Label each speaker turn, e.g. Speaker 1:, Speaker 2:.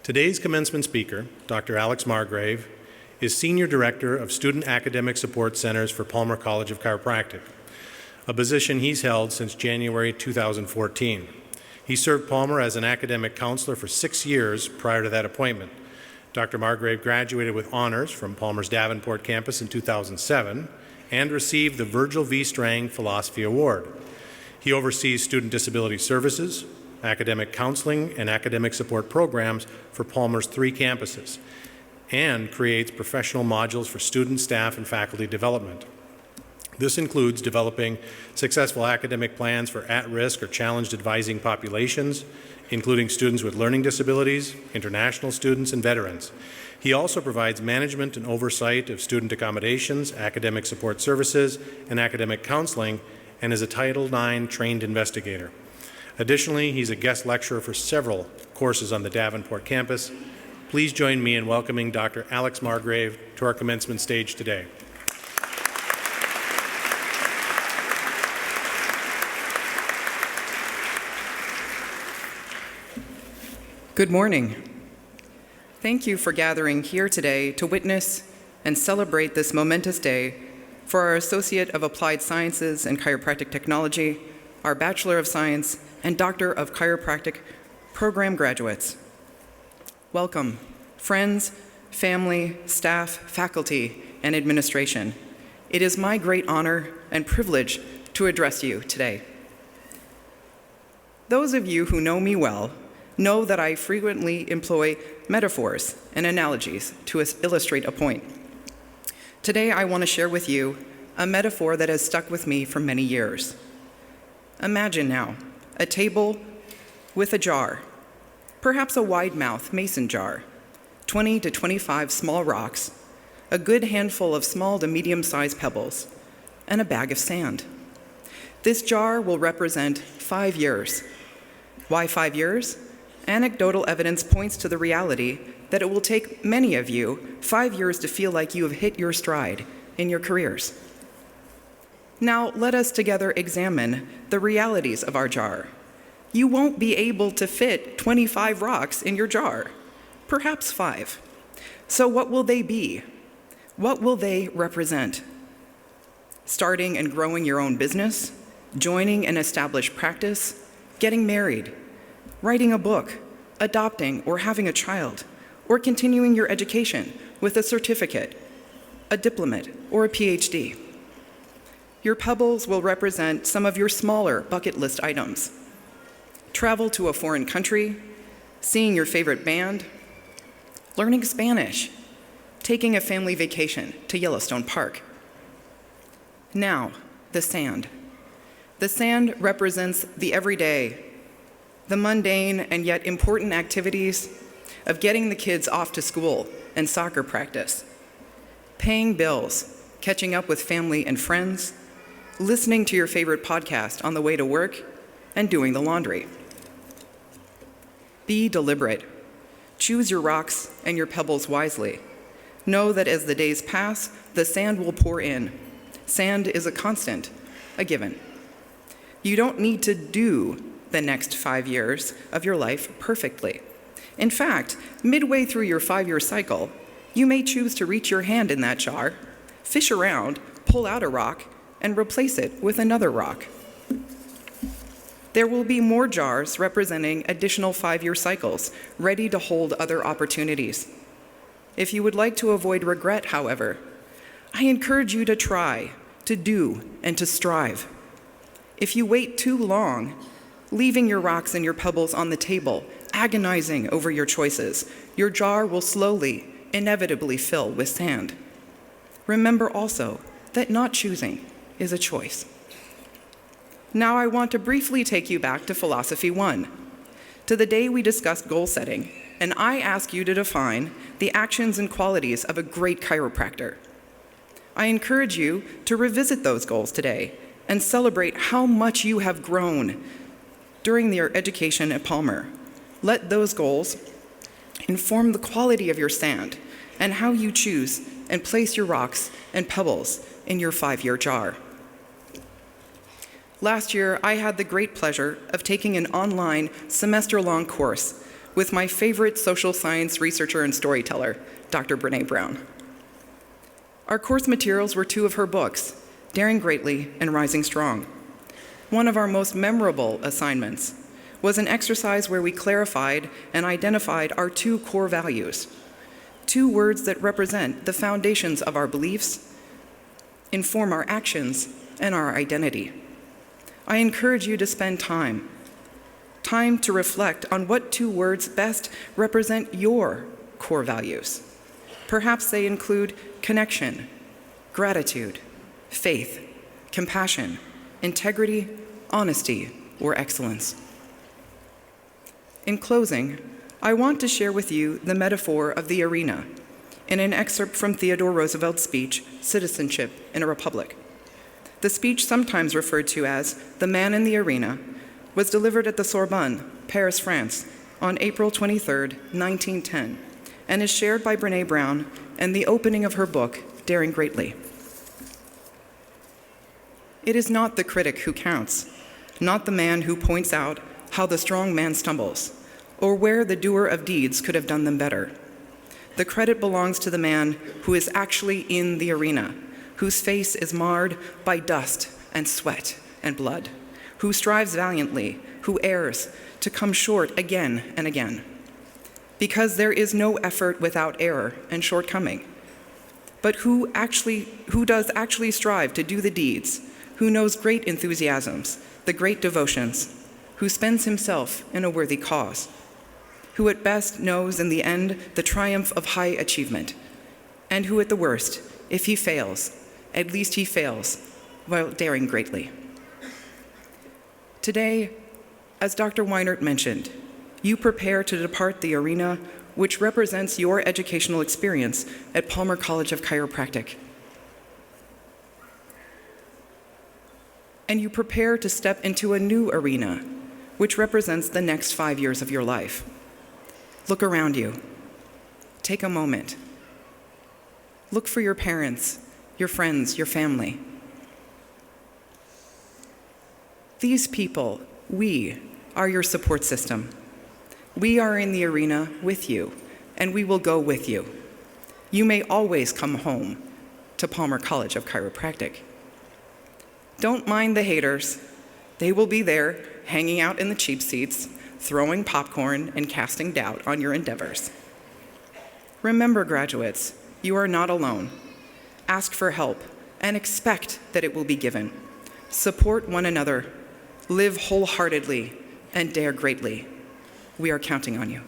Speaker 1: Today's commencement speaker, Dr. Alex Margrave, is Senior Director of Student Academic Support Centers for Palmer College of Chiropractic, a position he's held since January 2014. He served Palmer as an academic counselor for 6 years prior to that appointment. Dr. Margrave graduated with honors from Palmer's Davenport campus in 2007 and received the Virgil V. Strang Philosophy Award. He oversees student disability services, academic counseling, and academic support programs for Palmer's 3 campuses, and creates professional modules for student, staff, and faculty development. This includes developing successful academic plans for at-risk or challenged advising populations, including students with learning disabilities, international students, and veterans. He also provides management and oversight of student accommodations, academic support services, and academic counseling, and is a Title IX trained investigator. Additionally, he's a guest lecturer for several courses on the Davenport campus. Please join me in welcoming Dr. Alex Margrave to our commencement stage today.
Speaker 2: Good morning. Thank you for gathering here today to witness and celebrate this momentous day for our Associate of Applied Sciences and Chiropractic Technology, our Bachelor of Science, and Doctor of Chiropractic program graduates. Welcome, friends, family, staff, faculty, and administration. It is my great honor and privilege to address you today. Those of you who know me well know that I frequently employ metaphors and analogies to illustrate a point. Today, I want to share with you a metaphor that has stuck with me for many years. Imagine now a table with a jar, perhaps a wide-mouth mason jar, 20 to 25 small rocks, a good handful of small to medium-sized pebbles, and a bag of sand. This jar will represent 5 years. Why 5 years? Anecdotal evidence points to the reality that it will take many of you 5 years to feel like you have hit your stride in your careers. Now, let us together examine the realities of our jar. You won't be able to fit 25 rocks in your jar, perhaps 5. So what will they be? What will they represent? Starting and growing your own business, joining an established practice, getting married, writing a book, adopting or having a child, or continuing your education with a certificate, a diploma, or a PhD. Your pebbles will represent some of your smaller bucket list items. Travel to a foreign country, seeing your favorite band, learning Spanish, taking a family vacation to Yellowstone Park. Now, the sand. The sand represents the everyday, the mundane and yet important activities of getting the kids off to school and soccer practice, paying bills, catching up with family and friends, listening to your favorite podcast on the way to work, and doing the laundry. Be deliberate. Choose your rocks and your pebbles wisely. Know that as the days pass, the sand will pour in. Sand is a constant, a given. You don't need to do the next 5 years of your life perfectly. In fact, midway through your 5-year cycle, you may choose to reach your hand in that jar, fish around, pull out a rock, and replace it with another rock. There will be more jars representing additional 5-year cycles, ready to hold other opportunities. If you would like to avoid regret, however, I encourage you to try, to do, and to strive. If you wait too long, leaving your rocks and your pebbles on the table, agonizing over your choices, your jar will slowly, inevitably fill with sand. Remember also that not choosing is a choice. Now I want to briefly take you back to Philosophy 1, to the day we discussed goal setting, and I ask you to define the actions and qualities of a great chiropractor. I encourage you to revisit those goals today and celebrate how much you have grown during your education at Palmer. Let those goals inform the quality of your sand and how you choose and place your rocks and pebbles in your 5-year jar. Last year, I had the great pleasure of taking an online semester-long course with my favorite social science researcher and storyteller, Dr. Brene Brown. Our course materials were two of her books, Daring Greatly and Rising Strong. One of our most memorable assignments was an exercise where we clarified and identified our two core values, two words that represent the foundations of our beliefs, inform our actions, and our identity. I encourage you to spend time to reflect on what two words best represent your core values. Perhaps they include connection, gratitude, faith, compassion, integrity, honesty, or excellence. In closing, I want to share with you the metaphor of the arena in an excerpt from Theodore Roosevelt's speech, Citizenship in a Republic. The speech, sometimes referred to as The Man in the Arena, was delivered at the Sorbonne, Paris, France, on April 23, 1910, and is shared by Brene Brown in the opening of her book, Daring Greatly. It is not the critic who counts, not the man who points out how the strong man stumbles, or where the doer of deeds could have done them better. The credit belongs to the man who is actually in the arena, whose face is marred by dust and sweat and blood, who strives valiantly, who errs, to come short again and again. Because there is no effort without error and shortcoming. But who does actually strive to do the deeds, who knows great enthusiasms, the great devotions, who spends himself in a worthy cause, who at best knows in the end the triumph of high achievement, and who at the worst, if he fails, at least he fails while daring greatly. Today, as Dr. Weinert mentioned, you prepare to depart the arena which represents your educational experience at Palmer College of Chiropractic. And you prepare to step into a new arena which represents the next 5 years of your life. Look around you. Take a moment. Look for your parents, your friends, your family. These people, we, are your support system. We are in the arena with you, and we will go with you. You may always come home to Palmer College of Chiropractic. Don't mind the haters. They will be there, hanging out in the cheap seats, throwing popcorn and casting doubt on your endeavors. Remember, graduates, you are not alone. Ask for help and expect that it will be given. Support one another. Live wholeheartedly and dare greatly. We are counting on you.